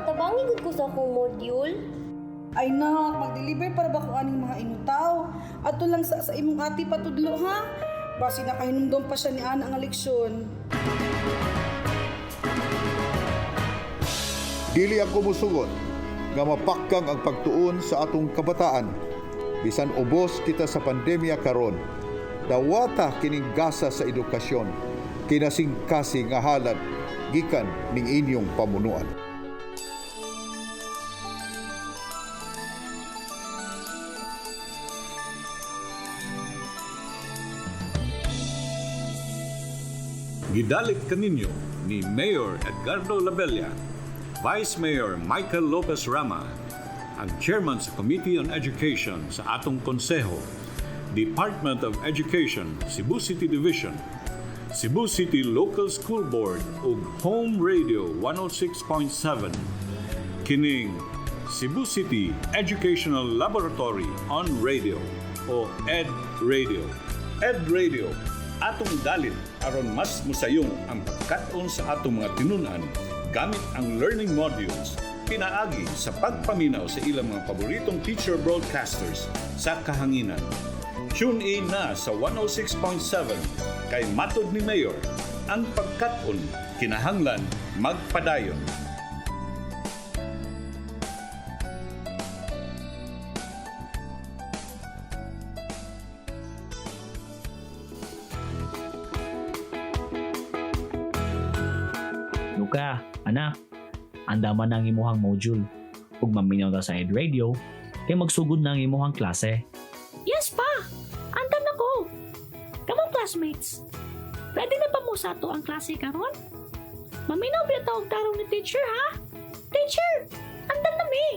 tabangi gud ko sa akong module. Ay nak, mag-deliver para ba kung aning mga inutaw? Ato lang sa imong ati patudlo ha. Basi nakahinumdom pa siya ni ana ang leksyon. Dili ako musugot nga mapakgang ang pagtuon sa atong kabataan. Bisan ubos kita sa pandemya karon, dawata kining gasa sa edukasyon, kinasing-kasing nga halad gikan ning inyong pamunuan. Gidalit kaninyo ni Mayor Edgardo Labella, Vice Mayor Michael Lopez Rama, ang Chairman sa Committee on Education sa atong konseho, Department of Education, Cebu City Division, Cebu City Local School Board ug Home Radio 106.7, kining Cebu City Educational Laboratory on Radio o Ed Radio. Ed Radio, atong dalit aron mas musayong ang pagkat-on sa atong mga tinunan gamit ang learning modules pinaagi sa pagpaminaw sa ilang mga paboritong teacher broadcasters sa kahanginan. Tune in na sa 106.7 kay matod ni Mayor, ang pagkat-on kinahanglan magpadayon. Luka, anak, andaman ang imuhang module. Ug maminaw ta sa Ed Radio, kay magsugod na ang imuhang klase. Yes pa! Andam na ko! Kamong classmates, ready na ba mo sa ato ang klase karon? Maminaw ba tawag tarong ni teacher ha? Teacher! Andam na mi!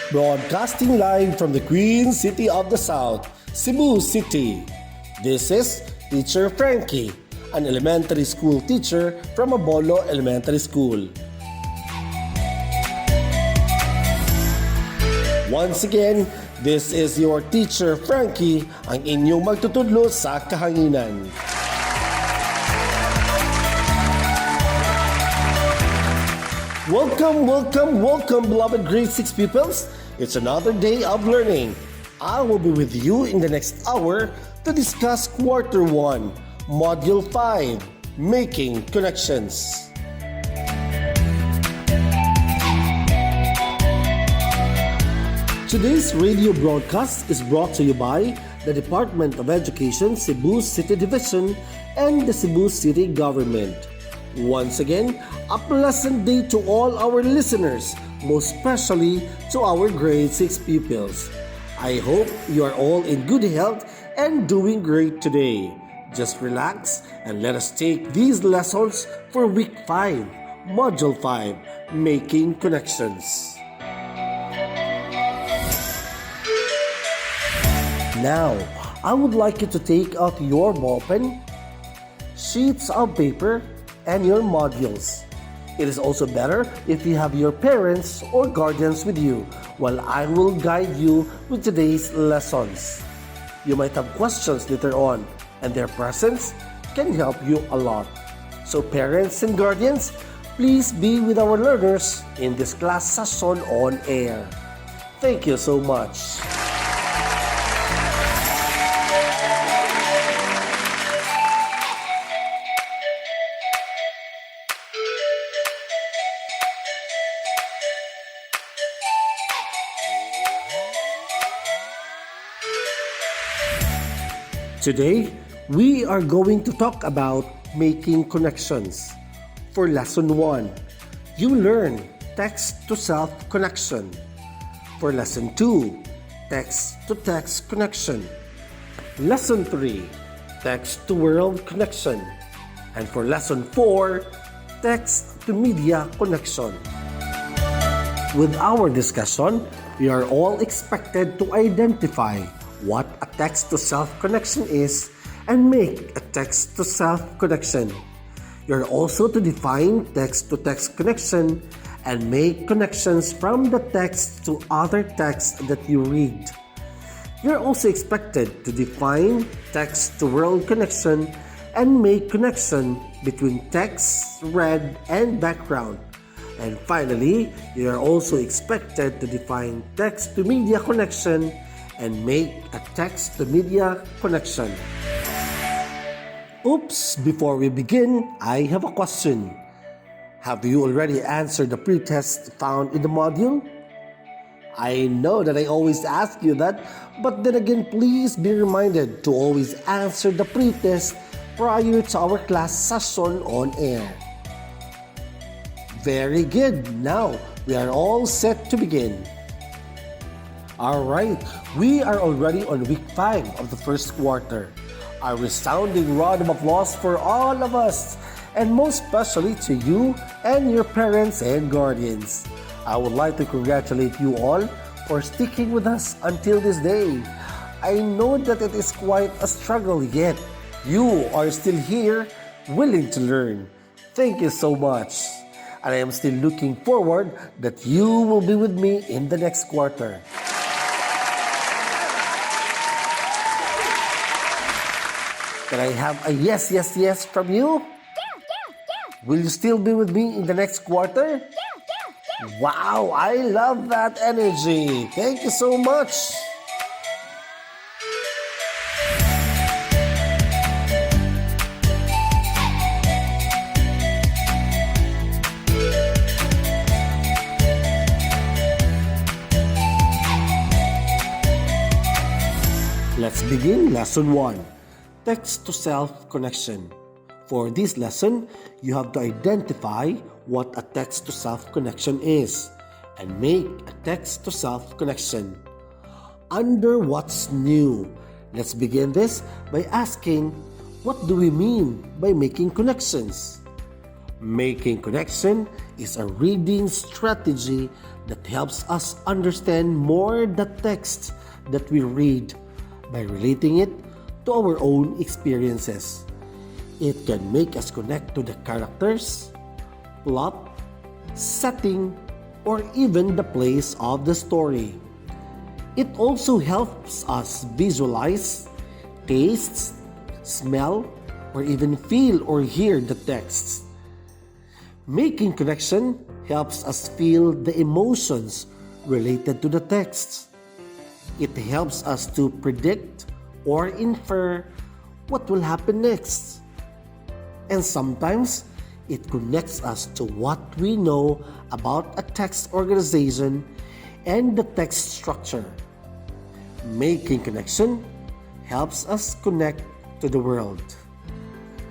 Broadcasting live from the Queen City of the South, Cebu City. This is Teacher Frankie, an elementary school teacher from Abolo Elementary School. Once again, this is your Teacher Frankie, ang inyong magtutudlo sa kahanginan. Welcome, welcome, welcome, beloved grade 6 pupils. It's another day of learning. I will be with you in the next hour to discuss Quarter 1, Module 5, Making Connections. Today's radio broadcast is brought to you by the Department of Education, Cebu City Division, and the Cebu City Government. Once again, a pleasant day to all our listeners, most especially to our grade 6 pupils. I hope you are all in good health and doing great today. Just relax and let us take these lessons for week 5, module 5, Making Connections. Now, I would like you to take out your ballpen, sheets of paper, and your modules. It is also better if you have your parents or guardians with you while I will guide you with today's lessons. You might have questions later on, and their presence can help you a lot. So parents and guardians, please be with our learners in this class session on air. Thank you so much. Today, we are going to talk about making connections. For Lesson 1, you learn text-to-self connection. For Lesson 2, text-to-text connection. Lesson 3, text-to-world connection. And for Lesson 4, text-to-media connection. With our discussion, we are all expected to identify what a text-to-self connection is and make a text-to-self connection. You're also to define text-to-text connection and make connections from the text to other texts that you read. You're also expected to define text-to-world connection and make connection between text read and background. And finally, you are also expected to define text-to-media connection and make a text-to-media connection. Oops, before we begin, I have a question. Have you already answered the pre-test found in the module? I know that I always ask you that, but then again, please be reminded to always answer the pre-test prior to our class session on air. Very good. Now, we are all set to begin. Alright, we are already on week 5 of the first quarter. A resounding round of applause for all of us, and most especially to you and your parents and guardians. I would like to congratulate you all for sticking with us until this day. I know that it is quite a struggle, yet you are still here, willing to learn. Thank you so much. And I am still looking forward that you will be with me in the next quarter. Can I have a yes, yes, yes from you? Will you still be with me in the next quarter? Wow, I love that energy. Thank you so much. Let's begin lesson 1. Text-to-self connection. For this lesson, you have to identify what a text-to-self connection is and make a text-to-self connection. Under what's new, let's begin this by asking, what do we mean by making connections? Making connection is a reading strategy that helps us understand more the text that we read by relating it to our own experiences. It can make us connect to the characters, plot, setting, or even the place of the story. It also helps us visualize, taste, smell, or even feel or hear the texts. Making connection helps us feel the emotions related to the texts. It helps us to predict or infer what will happen next. And sometimes, it connects us to what we know about a text organization and the text structure. Making connection helps us connect to the world.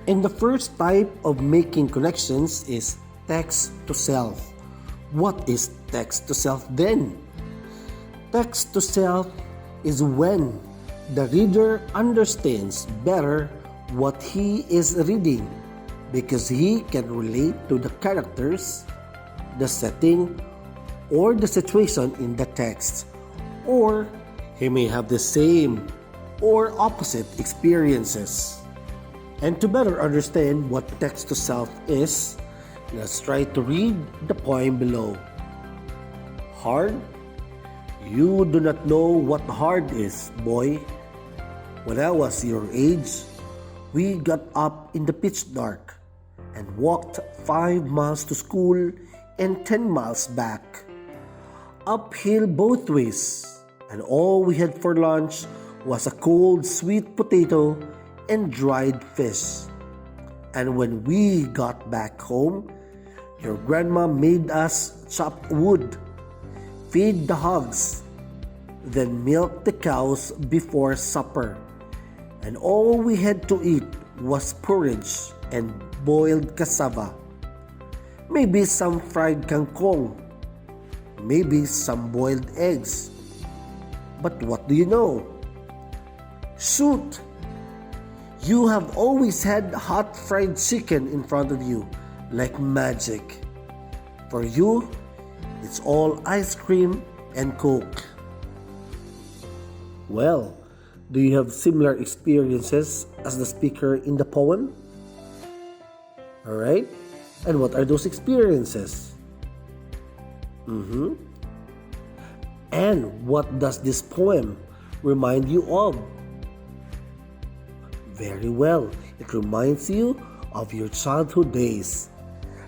And the first type of making connections is text-to-self. What is text-to-self then? Text-to-self is when the reader understands better what he is reading because he can relate to the characters, the setting, or the situation in the text, or he may have the same or opposite experiences. And to better understand what text-to-self is, let's try to read the poem below. Hard? You do not know what hard is, boy. When I was your age, we got up in the pitch dark and walked 5 miles to school and 10 miles back. Uphill both ways, and all we had for lunch was a cold sweet potato and dried fish. And when we got back home, your grandma made us chop wood, feed the hogs, then milk the cows before supper. And all we had to eat was porridge and boiled cassava. Maybe some fried kangkong. Maybe some boiled eggs. But what do you know? Shoot! You have always had hot fried chicken in front of you, like magic. For you, it's all ice cream and Coke. Well, Do you have similar experiences as the speaker in the poem? Alright? And what are those experiences? And what does this poem remind you of? Very well. It reminds you of your childhood days.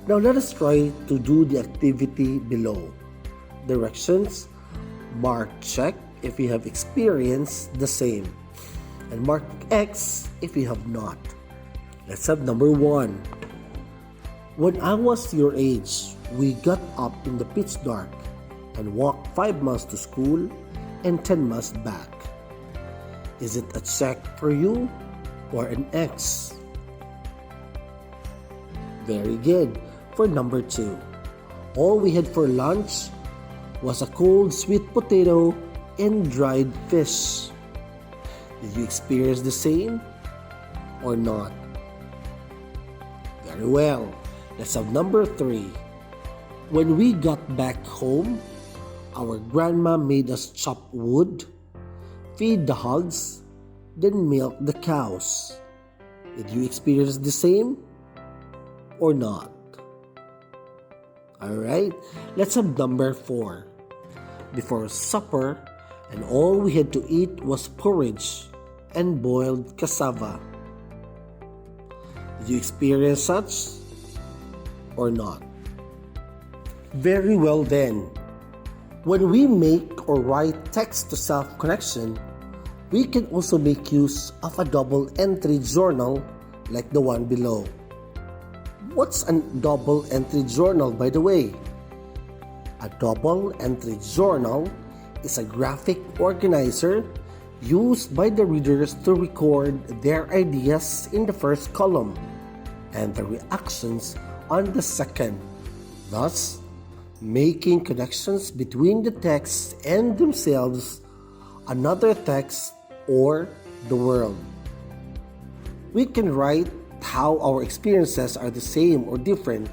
Now let us try to do the activity below. Directions: mark check if you have experienced the same, and mark X if you have not. Let's have number 1. When I was your age, we got up in the pitch dark and walked 5 miles to school and 10 miles back. Is it a check for you or an X? Very good. For number 2, all we had for lunch was a cold sweet potato and dried fish. Did you experience the same or not? Very well. Let's have number 3. When we got back home, our grandma made us chop wood, feed the hogs, then milk the cows. Did you experience the same or not? Alright, let's have number 4. Before supper, and all we had to eat was porridge and boiled cassava. Did you experience such or not? Very well then. When we make or write text to self-connection, we can also make use of a double entry journal like the one below. What's a double entry journal, by the way? A double entry journal is a graphic organizer used by the readers to record their ideas in the first column and the reactions on the second, thus making connections between the text and themselves, another text, or the world. We can write how our experiences are the same or different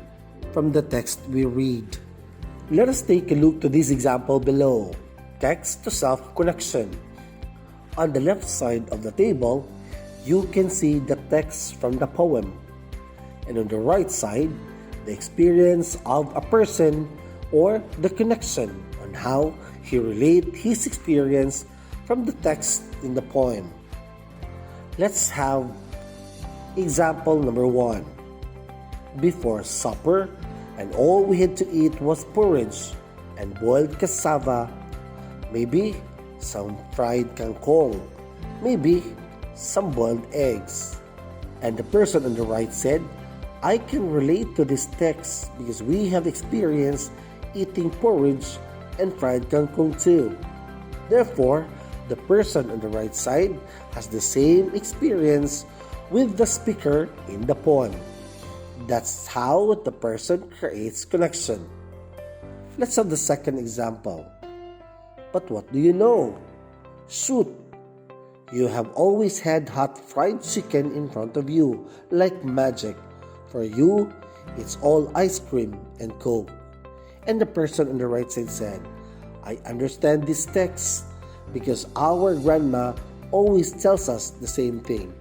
from the text we read. Let us take a look to this example below. Text to self-connection. On the left side of the table, you can see the text from the poem. And on the right side, the experience of a person or the connection on how he relates his experience from the text in the poem. Let's have example number 1. Before supper, and all we had to eat was porridge and boiled cassava, maybe some fried kangkong, maybe some boiled eggs. And the person on the right said, I can relate to this text because we have experienced eating porridge and fried kangkong too. Therefore, the person on the right side has the same experience with the speaker in the poem. That's how the person creates connection. Let's have the second example. But what do you know? Shoot! You have always had hot fried chicken in front of you, like magic. For you, it's all ice cream and Coke. And the person on the right side said, I understand this text because our grandma always tells us the same thing.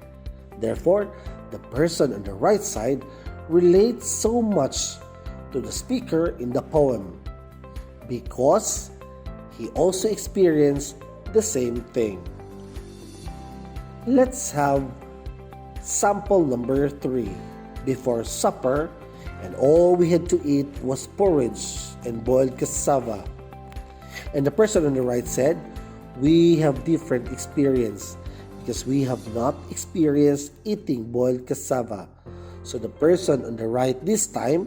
Therefore, the person on the right side relates so much to the speaker in the poem because he also experienced the same thing. Let's have sample number 3. Before supper, and all we had to eat was porridge and boiled cassava. And the person on the right said, we have different experience because we have not experienced eating boiled cassava. So the person on the right this time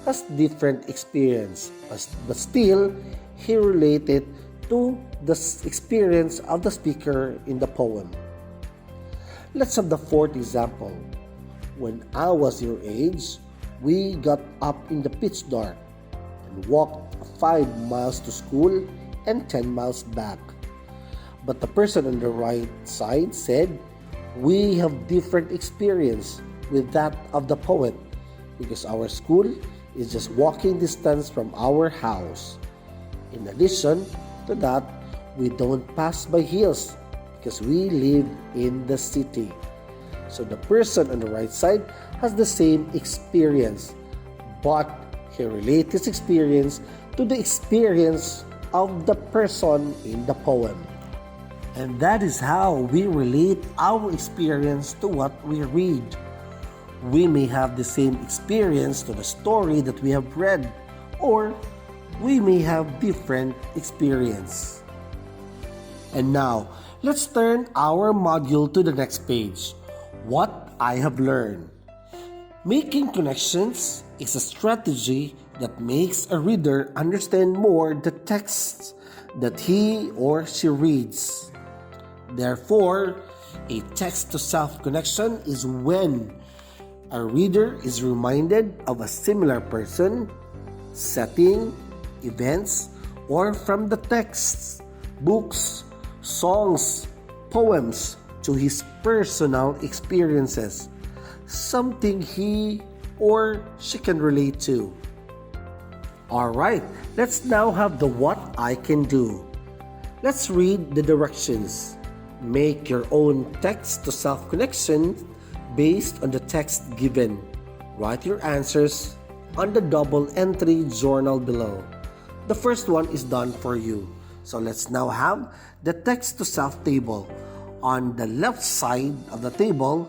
has different experience, but still he related to the experience of the speaker in the poem. Let's have the fourth example. When I was your age, we got up in the pitch dark and walked 5 miles to school and 10 miles back. But the person on the right side said, we have different experience with that of the poet because our school is just walking distance from our house. In addition to that, we don't pass by hills because we live in the city. So the person on the right side has the same experience, but he relates his experience to the experience of the person in the poem. And that is how we relate our experience to what we read. We may have the same experience to the story that we have read, or we may have different experience. And now, let's turn our module to the next page. What I have learned. Making connections is a strategy that makes a reader understand more the text that he or she reads. Therefore, a text-to-self connection is when a reader is reminded of a similar person, setting, events, or from the texts, books, songs, poems, to his personal experiences, something he or she can relate to. Alright, let's now have the what I can do. Let's read the directions. Make your own text-to-self connection based on the text given. Write your answers on the double entry journal below. The first one is done for you. So let's now have the text-to-self table. On the left side of the table,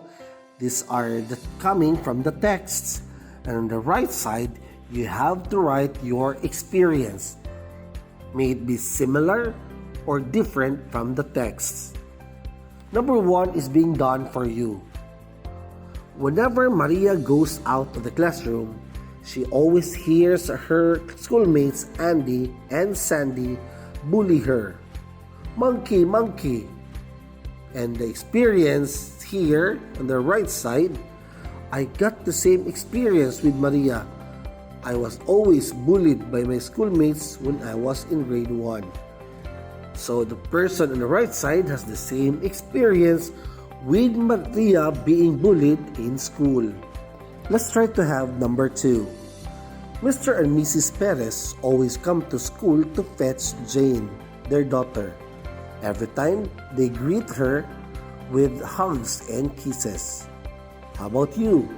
these are coming from the texts. And on the right side, you have to write your experience. May it be similar or different from the texts. Number 1 is being done for you. Whenever Maria goes out of the classroom, she always hears her schoolmates Andy and Sandy bully her. Monkey, monkey. And the experience here on the right side, I got the same experience with Maria. I was always bullied by my schoolmates when I was in grade 1. So the person on the right side has the same experience with Maria being bullied in school. Let's try to have number 2. Mr. and Mrs. Perez always come to school to fetch Jane, their daughter. Every time, they greet her with hugs and kisses. How about you?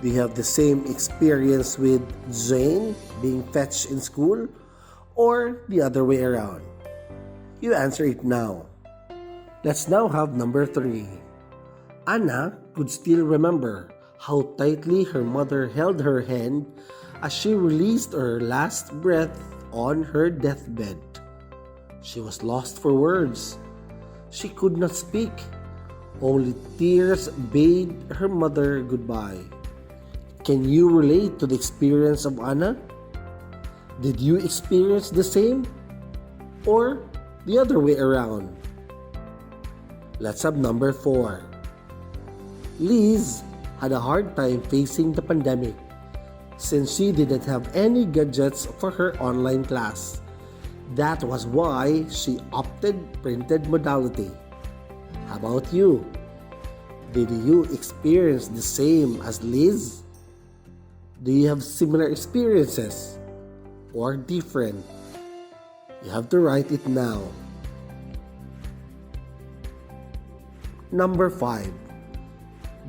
Do you have the same experience with Jane being fetched in school, or the other way around? You answer it now. Let's now have number 3. Anna could still remember how tightly her mother held her hand as she released her last breath on her deathbed. She was lost for words. She could not speak. Only tears bade her mother goodbye. Can you relate to the experience of Anna? Did you experience the same? Or the other way around? Let's have number 4. Liz had a hard time facing the pandemic since she didn't have any gadgets for her online class. That was why she opted printed modality. How about you? Did you experience the same as Liz? Do you have similar experiences or different? You have to write it now. Number 5.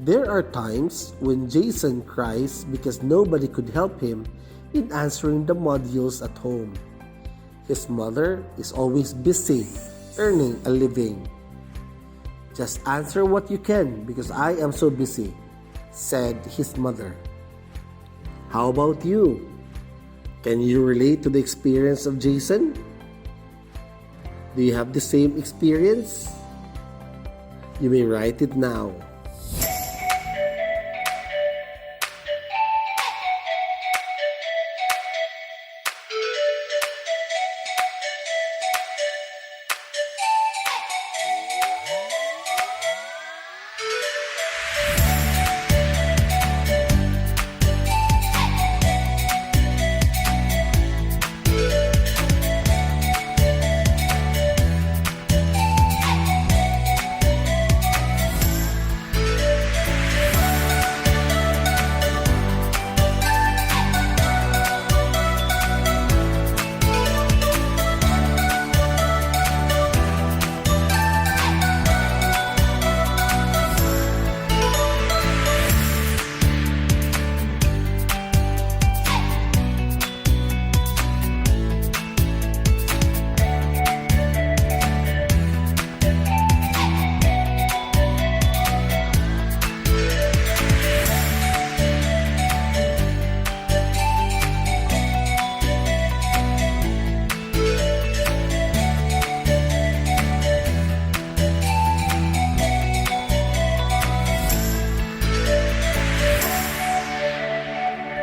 There are times when Jason cries because nobody could help him in answering the modules at home. His mother is always busy earning a living. Just answer what you can because I am so busy, said his mother. How about you? Can you relate to the experience of Jason? Do you have the same experience? You may write it now.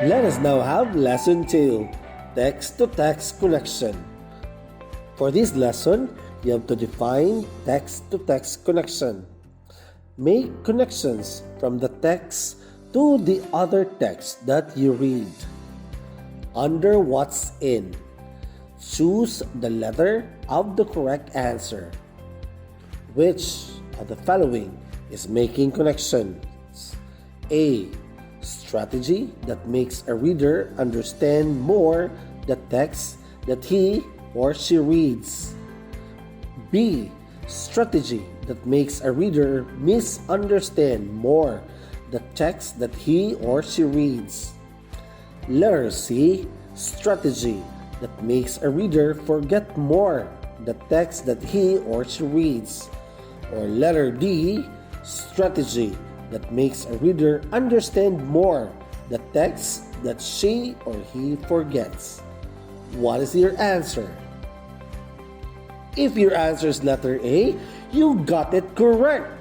Let us now have lesson 2, text-to-text connection. For this lesson, you have to define text-to-text connection. Make connections from the text to the other text that you read. Under what's in, choose the letter of the correct answer. Which of the following is making connections? A. Strategy that makes a reader understand more the text that he or she reads. B. Strategy that makes a reader misunderstand more the text that he or she reads. Letter C. Strategy that makes a reader forget more the text that he or she reads. Or letter D. Strategy that makes a reader understand more the text that she or he forgets. What is your answer? If your answer is letter A, you got it correct.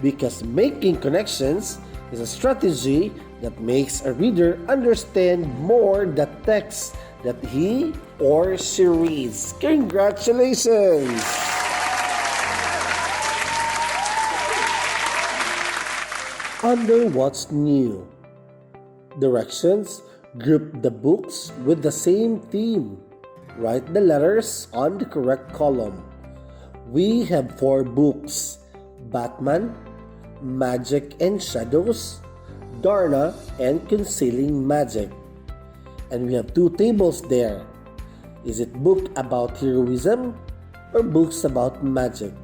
Because making connections is a strategy that makes a reader understand more the text that he or she reads. Congratulations! Under what's new? Directions: group the books with the same theme. Write the letters on the correct column. We have 4 books: Batman, Magic and Shadows, Darna, and Concealing Magic. And we have 2 tables there. Is it book about heroism or books about magic?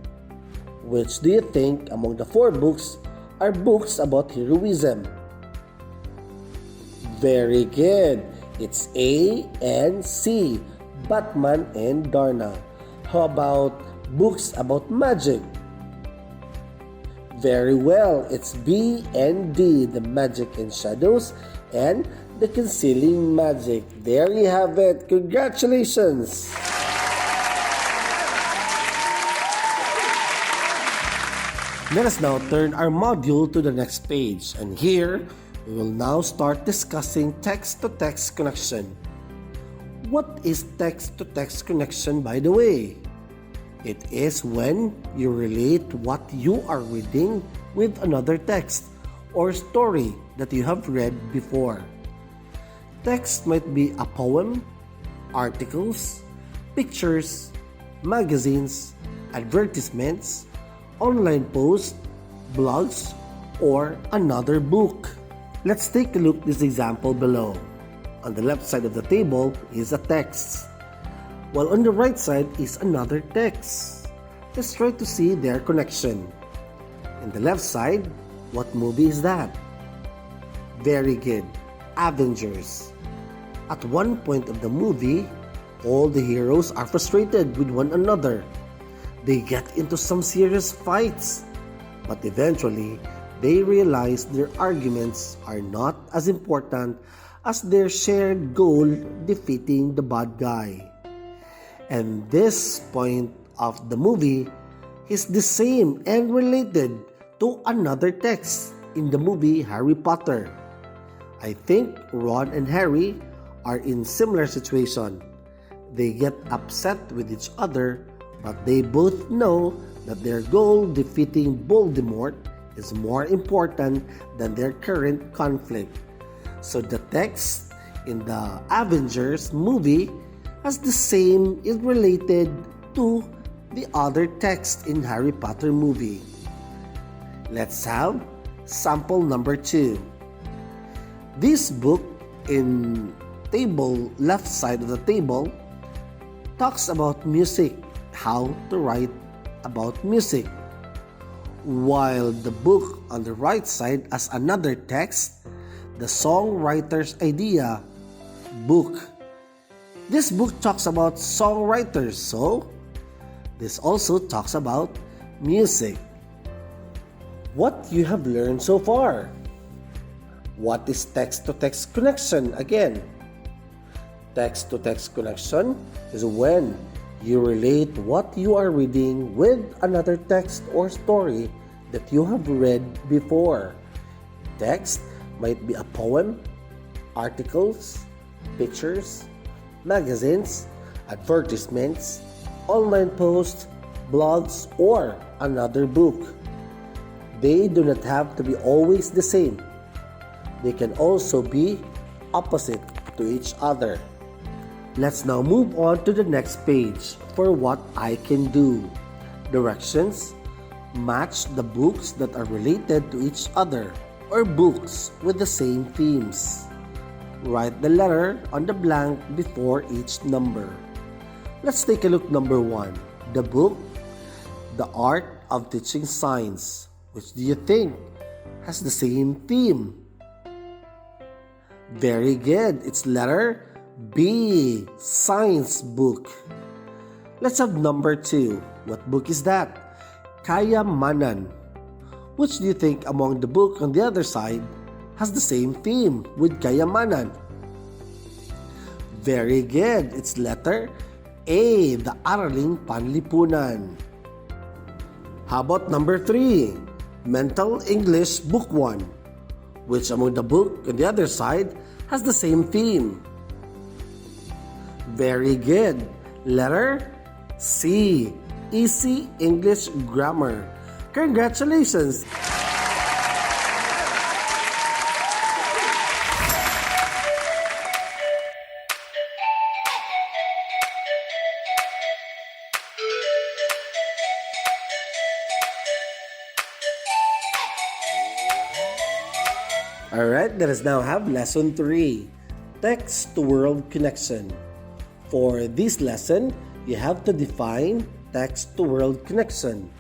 Which do you think among the 4 books are books about heroism? Very good. It's A and C, Batman and Darna. How about books about magic? Very well. It's B and D, the Magic and Shadows and the Concealing Magic. There you have it. Congratulations! Let us now turn our module to the next page, and here we will now start discussing text-to-text connection. What is text-to-text connection, by the way? It is when you relate what you are reading with another text or story that you have read before. Text might be a poem, articles, pictures, magazines, advertisements, online posts, blogs, or another book. Let's take a look at this example below. On the left side of the table is a text, while on the right side is another text. Let's try to see their connection. In the left side, what movie is that? Very good, Avengers. At one point of the movie, all the heroes are frustrated with one another. They get into some serious fights, but eventually, they realize their arguments are not as important as their shared goal, defeating the bad guy. And this point of the movie is the same and related to another text in the movie Harry Potter. I think Ron and Harry are in similar situation. They get upset with each other, but they both know that their goal, defeating Voldemort, is more important than their current conflict. So the text in the Avengers movie has the same, is related to the other text in Harry Potter movie. Let's have sample number 2. This book in table left side of the table talks about music, how to write about music, while the book on the right side has another text, the songwriter's idea book. This book talks about songwriters, so this also talks about music. What you have learned so far? What is text-to-text connection again? Text-to-text connection is when you relate what you are reading with another text or story that you have read before. Text might be a poem, articles, pictures, magazines, advertisements, online posts, blogs, or another book. They do not have to be always the same. They can also be opposite to each other. Let's now move on to the next page for what I can do. Directions: match the books that are related to each other or books with the same themes. Write the letter on the blank before each number. Let's take a look. Number 1, the book, The Art of Teaching Science. Which do you think has the same theme? Very good. It's letter B, science book. Let's have number 2. What book is that? Kayamanan. Which do you think among the book on the other side has the same theme with kayamanan? Very good. It's letter A, the Araling Panlipunan. How about number 3? Mental English Book 1. Which among the book on the other side has the same theme? Very good. Letter C, Easy English Grammar. Congratulations! Alright, let us now have lesson 3, text to world connection. For this lesson, you have to define text to world connection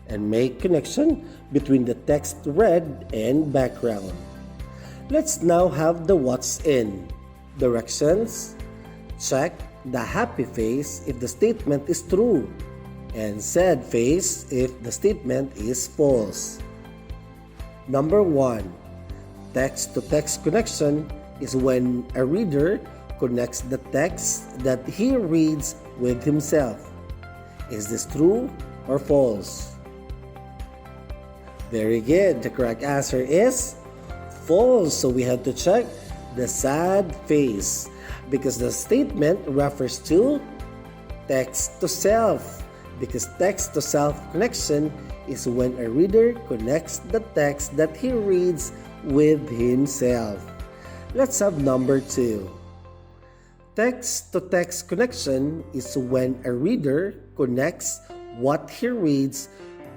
and make connection between the text read and background. Let's now have the what's in. Directions: check the happy face if the statement is true and sad face if the statement is false. Number 1, text-to-text connection is when a reader connects the text that he reads with himself. Is this true or false? Very good. The correct answer is false. So we have to check the sad face because the statement refers to text to self. Because text to self connection is when a reader connects the text that he reads with himself. Let's have number 2. Text-to-text connection is when a reader connects what he reads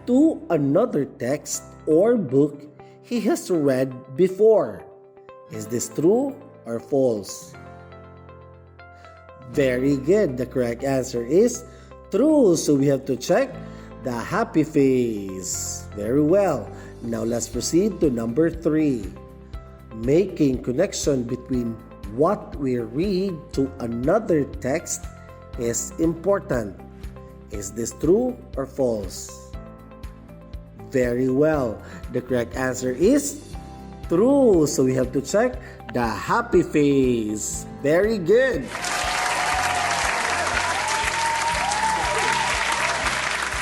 to another text or book he has read before. Is this true or false? Very good. The correct answer is true. So we have to check the happy face. Very well. Now let's proceed to number 3. Making connection between what we read to another text is important. Is this true or false? Very well. The correct answer is true. So we have to check the happy face. Very good.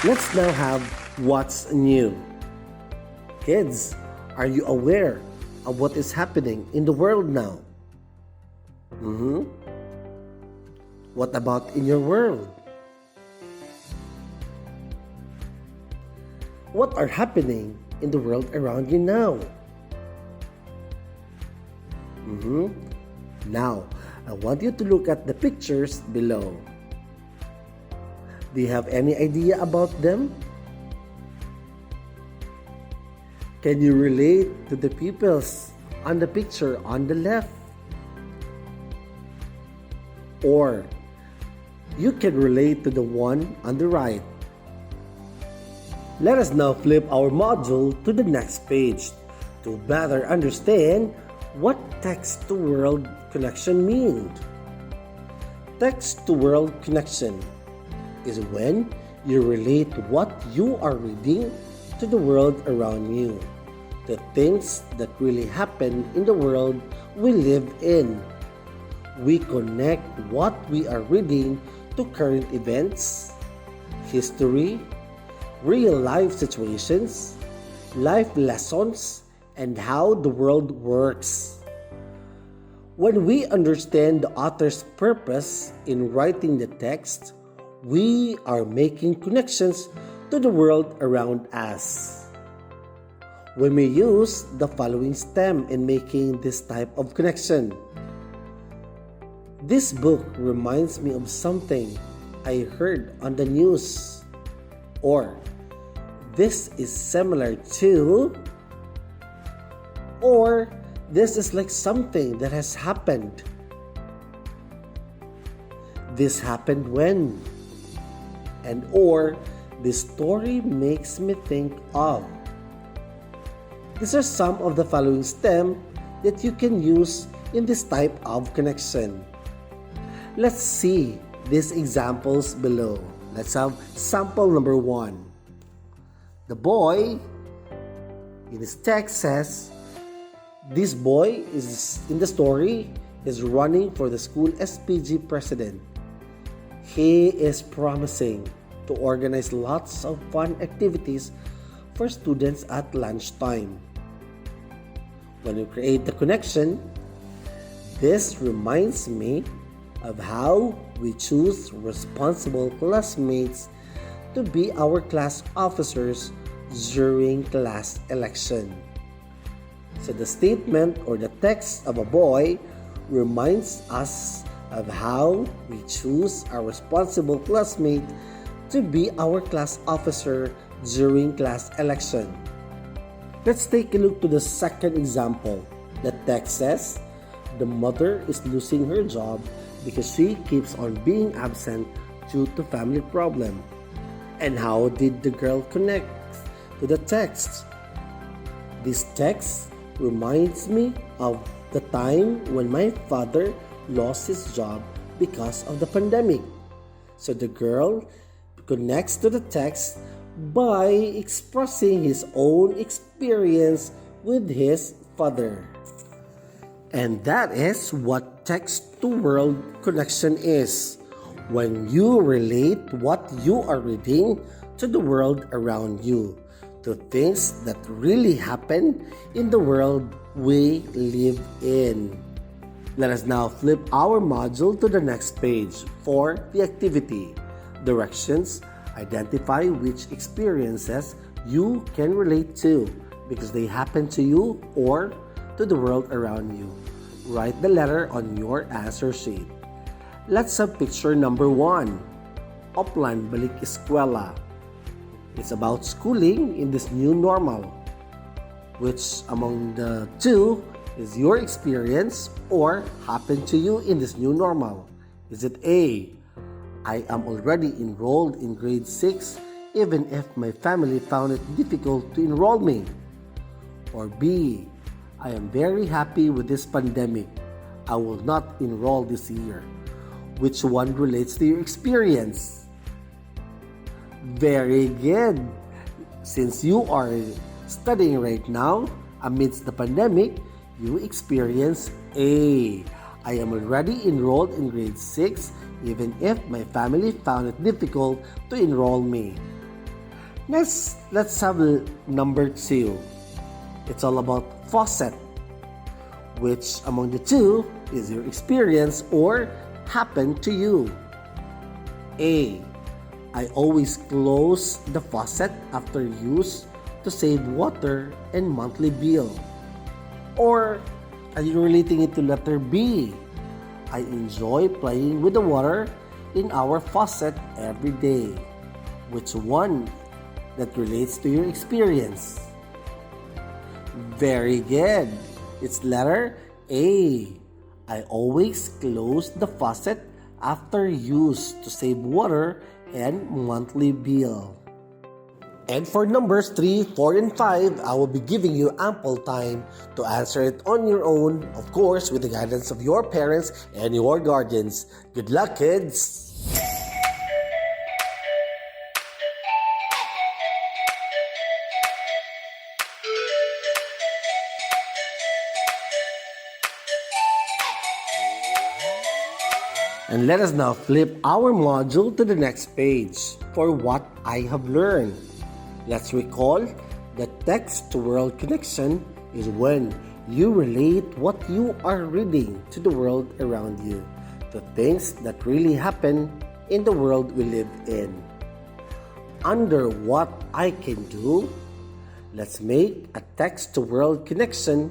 Let's now have what's new. Kids, are you aware of what is happening in the world now? What about in your world? What are happening in the world around you now? Now, I want you to look at the pictures below. Do you have any idea about them? Can you relate to the peoples on the picture on the left? Or you can relate to the one on the right. Let us now flip our module to the next page to better understand what text-to-world connection means. Text-to-world connection is when you relate what you are reading to the world around you, the things that really happen in the world we live in. We connect what we are reading to current events, history, real-life situations, life lessons, and how the world works. When we understand the author's purpose in writing the text, we are making connections to the world around us. We may use the following stem in making this type of connection. This book reminds me of something I heard on the news. Or, this is similar to, or this is like something that has happened. This happened when, and or this story makes me think of. These are some of the following stem that you can use in this type of connection. Let's see these examples below. Let's have sample number 1. The boy in his text says, this boy is in the story is running for the school SPG president. He is promising to organize lots of fun activities for students at lunchtime. When you create the connection, this reminds me of how we choose responsible classmates to be our class officers during class election. So the statement or the text of a boy reminds us of how we choose our responsible classmate to be our class officer during class election. Let's take a look to the second example. The text says, the mother is losing her job because she keeps on being absent due to family problem. And how did the girl connect to the text? This text reminds me of the time when my father lost his job because of the pandemic. So the girl connects to the text by expressing his own experience with his father. And that is what text-to-world connection is. When you relate what you are reading to the world around you, to things that really happen in the world we live in. Let us now flip our module to the next page for the activity. Directions: identify which experiences you can relate to because they happen to you or to the world around you. Write the letter on your answer sheet. Let's have picture number 1. Oplan Balik Eskwela. It's about schooling in this new normal. Which among the two is your experience or happened to you in this new normal? Is it A, I am already enrolled in grade 6 even if my family found it difficult to enroll me? Or B, I am very happy with this pandemic. I will not enroll this year. Which one relates to your experience? Very good. Since you are studying right now, amidst the pandemic, you experience A. I am already enrolled in grade 6 even if my family found it difficult to enroll me. Next, let's have number 2. It's all about faucet. Which among the two is your experience or happened to you? A, I always close the faucet after use to save water and monthly bill. Or are you relating it to letter B? I enjoy playing with the water in our faucet every day. Which one that relates to your experience? Very good. It's letter A. I always close the faucet after use to save water and monthly bill. And for numbers 3, 4, and 5, I will be giving you ample time to answer it on your own, of course, with the guidance of your parents and your guardians. Good luck, kids! And let us now flip our module to the next page for what I have learned. Let's recall that text-to-world connection is when You relate what you are reading to the world around you, to things that really happen in the world we live in. Under what I can do, let's make a text-to-world connection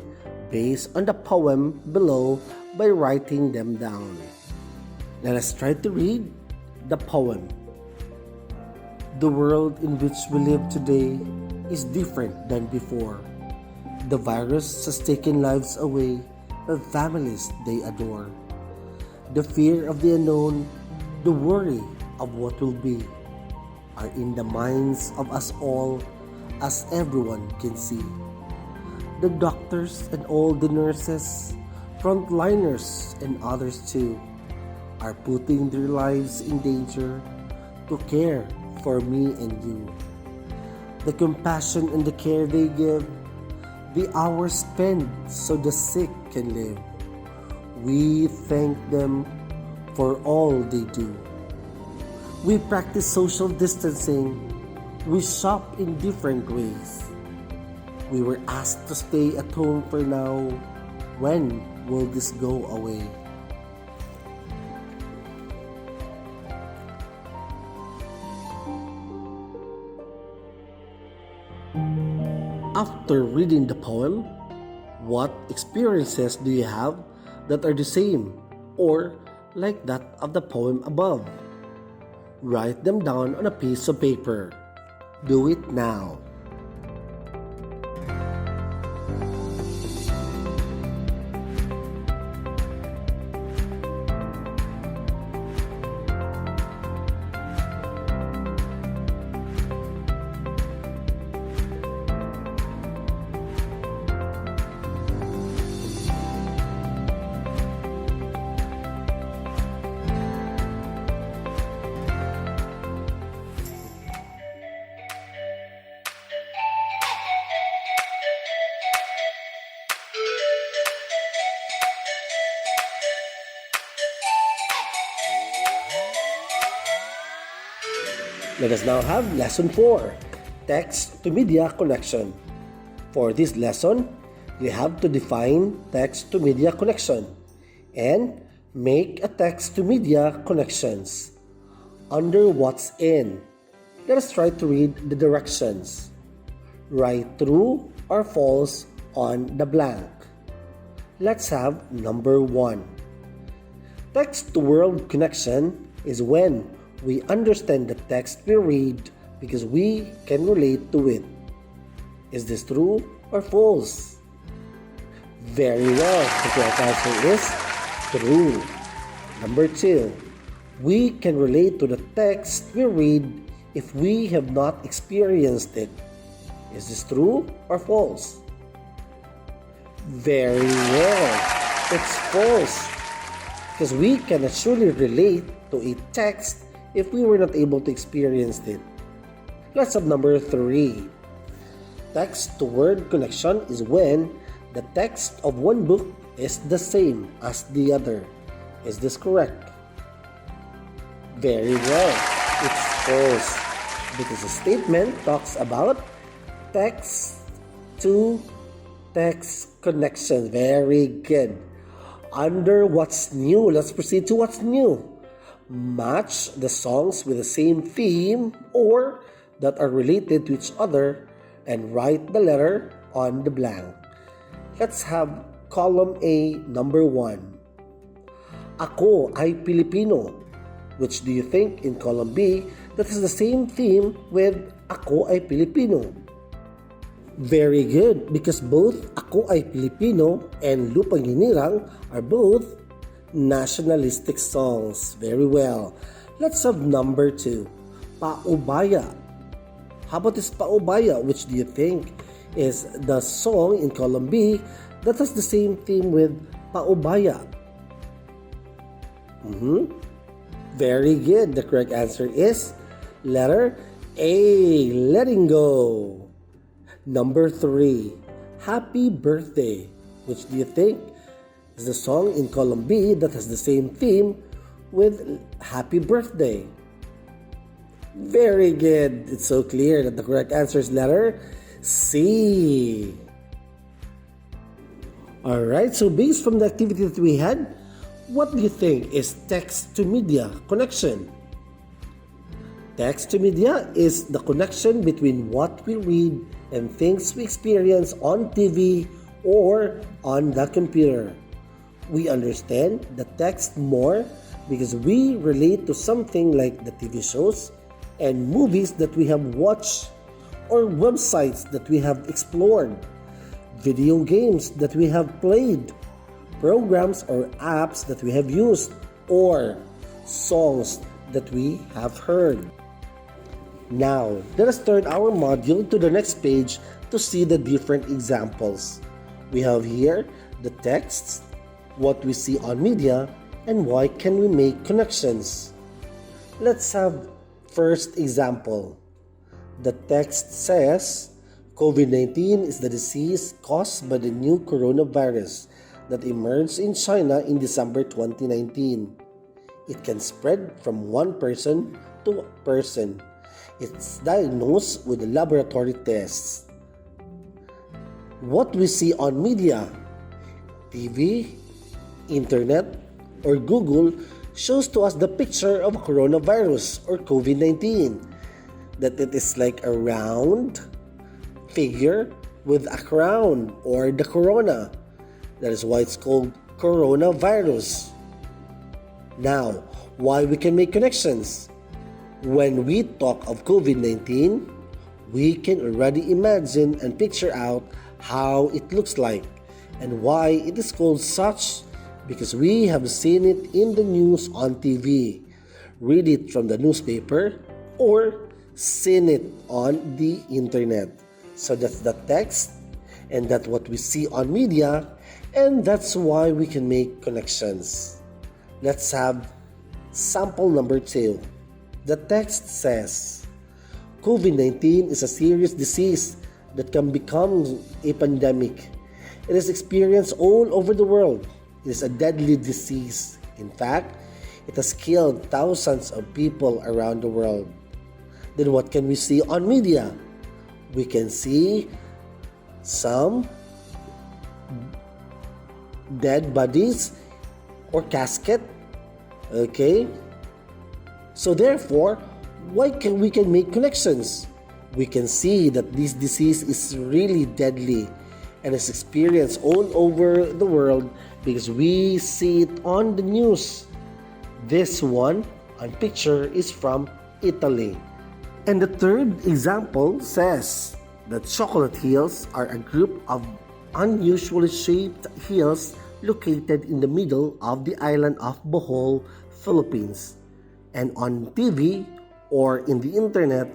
based on the poem below by writing them down. Let us try to read the poem. The world in which we live today is different than before. The virus has taken lives away of families they adore. The fear of the unknown, the worry of what will be, are in the minds of us all, as everyone can see. The doctors and all the nurses, frontliners and others too, are putting their lives in danger to care for me and you. The compassion and the care they give, the hours spent so the sick can live. We thank them for all they do. We practice social distancing. We shop in different ways. We were asked to stay at home for now. When will this go away? After reading the poem, what experiences do you have that are the same or like that of the poem above? Write them down on a piece of paper. Do it now. Let us now have lesson 4, text to media connection. For this lesson, you have to define text to media connection and make a text to media connections. Under what's in, let us try to read the directions. Write true or false on the blank. Let's have number 1. Text to world connection is when we understand the text we read because we can relate to it. Is this true or false? Very well. The correct answer is true. Number 2. We can relate to the text we read if we have not experienced it. Is this true or false? Very well. It's false. Because we cannot truly relate to a text if we were not able to experience it. Let's have number 3. Text to word connection is when the text of one book is the same as the other. Is this correct? Very well. It's false. Because the statement talks about text to text connection. Very good. Under what's new, let's proceed to what's new. Match the songs with the same theme or that are related to each other and write the letter on the blank. Let's have column A, number 1. Ako ay Pilipino. Which do you think in column B that has the same theme with Ako ay Pilipino? Very good, because both Ako ay Pilipino and Lupang Hinirang are both nationalistic songs. Very well. Let's have number 2. Paubaya. How about this Paubaya? Which do you think is the song in column B that has the same theme with Paubaya? Very good. The correct answer is letter A, Letting Go. Number 3. Happy Birthday. Which do you think is the song in column B that has the same theme with Happy Birthday? Very good. It's so clear that the correct answer is letter C. Alright, so based from the activity that we had, what do you think is text to media connection? Text to media is the connection between what we read and things we experience on TV or on the computer. We understand the text more because we relate to something like the TV shows and movies that we have watched, or websites that we have explored, video games that we have played, programs or apps that we have used, or songs that we have heard. Now, let us turn our module to the next page to see the different examples. We have here the texts, what we see on media, and why can we make connections. Let's have first example. The text says, COVID-19 is the disease caused by the new coronavirus that emerged in China in December 2019. It can spread from one person to person. It's diagnosed with laboratory tests. What we see on media, TV, internet, or Google shows to us the picture of coronavirus or COVID-19, that it is like a round figure with a crown or the corona. That is why it's called coronavirus. Now, why we can make connections? When we talk of COVID-19, we can already imagine and picture out how it looks like and why it is called such, because we have seen it in the news on TV, read it from the newspaper, or seen it on the internet. So that's the text, and that's what we see on media, and that's why we can make connections. Let's have sample number 2. The text says, COVID-19 is a serious disease that can become a pandemic. It is experienced all over the world. It is a deadly disease. In fact, it has killed thousands of people around the world. Then what can we see on media? We can see some dead bodies or casket. Okay? So therefore, why can we make connections? We can see that this disease is really deadly and is experienced all over the world because we see it on the news. This one on picture is from Italy. And the third example says that chocolate hills are a group of unusually shaped hills located in the middle of the island of Bohol, Philippines. And on TV or in the internet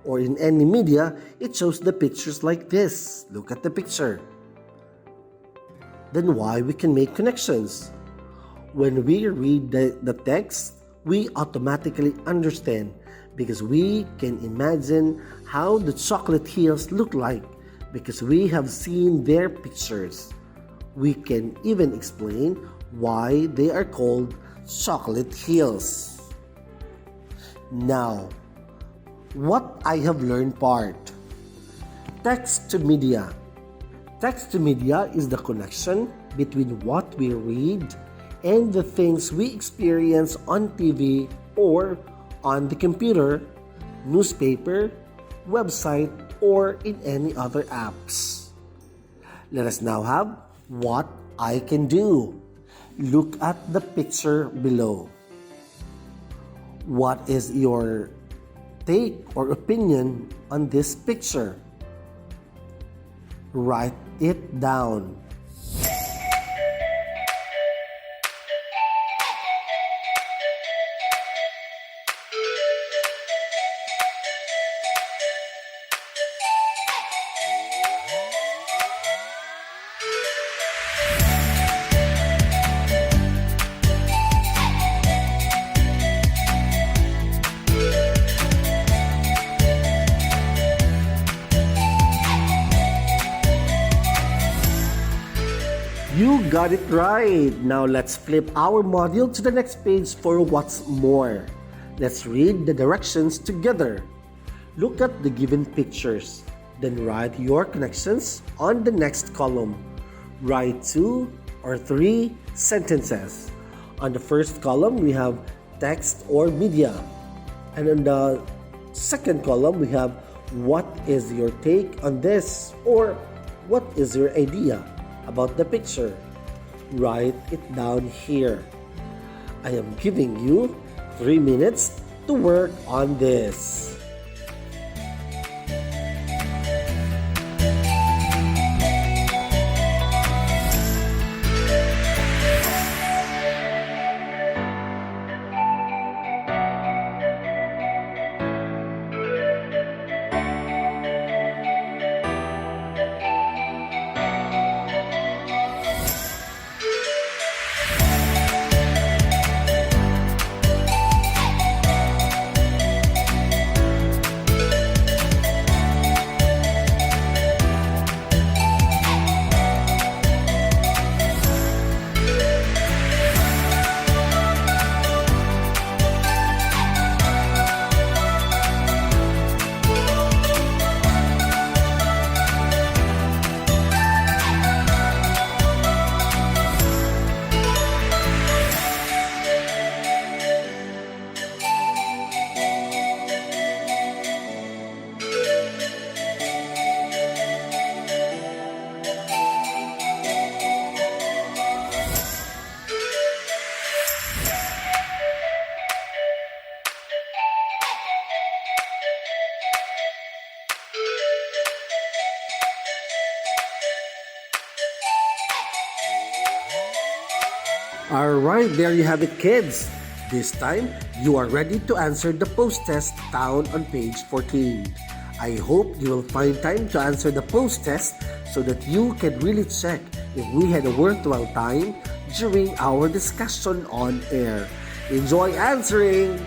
or in any media, it shows the pictures like this. Look at the picture. Then why we can make connections? When we read the text, we automatically understand because we can imagine how the chocolate hills look like because we have seen their pictures. We can even explain why they are called chocolate hills. Now, what I have learned part. Text to media. Text to media is the connection between what we read and the things we experience on TV or on the computer, newspaper, website, or in any other apps. Let us now have what I can do. Look at the picture below. What is your take or opinion on this picture? Write it down. You got it right! Now let's flip our module to the next page for what's more. Let's read the directions together. Look at the given pictures. Then write your connections on the next column. Write 2 or 3 sentences. On the first column, we have text or media. And on the second column, we have what is your take on this, or what is your idea about the picture. Write it down here. I am giving you 3 minutes to work on this. Alright, there you have it, kids. This time, you are ready to answer the post-test found on page 14. I hope you will find time to answer the post-test so that you can really check if we had a worthwhile time during our discussion on air. Enjoy answering!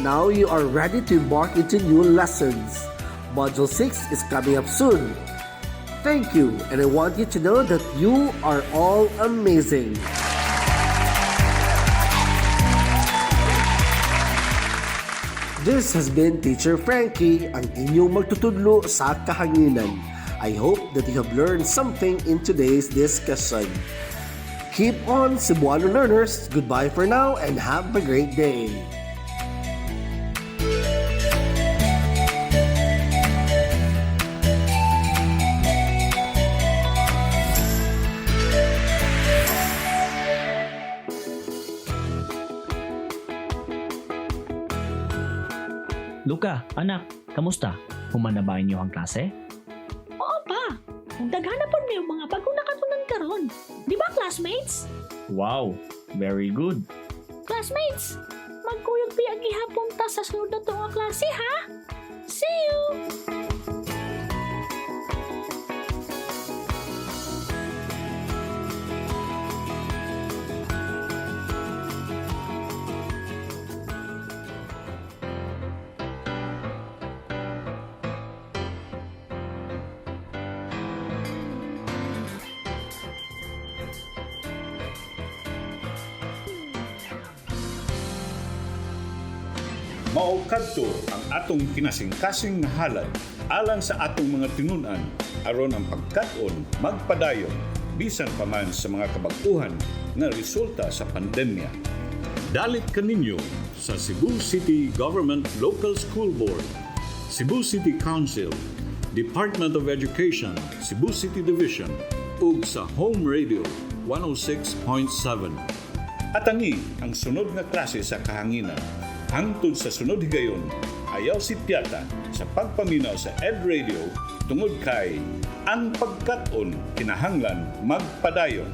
Now you are ready to embark into new lessons. Module 6 is coming up soon. Thank you, and I want you to know that you are all amazing. This has been Teacher Frankie, ang inyong magtutudlo sa kahanginan. I hope that you have learned something in today's discussion. Keep on, Cebuano learners. Goodbye for now and have a great day. Luca, anak, kamusta? Humana ba inyo ang klase? Oo pa. Daghan po niyo mga bagong nakatunan karon. Di ba, classmates? Wow, very good. Classmates, magkuyog piyag gihapon ta sa sunod na nga klase, ha? See you! Mao kadto ang atong kinasing-kasing nga halad alang sa atong mga tinunan aron ang pagkat-on magpadayon bisan pa man sa mga kabag-uhan nga resulta sa pandemya. Dalit kaninyo sa Cebu City Government Local School Board, Cebu City Council, Department of Education, Cebu City Division ug sa Home Radio 106.7. Atangi ang sunod nga klase sa kahanginan. Hangtod sa sunod higayon, ayaw si Piata sa pagpaminaw sa Ed Radio tungod kay ang pagkat-on kinahanglan magpadayon.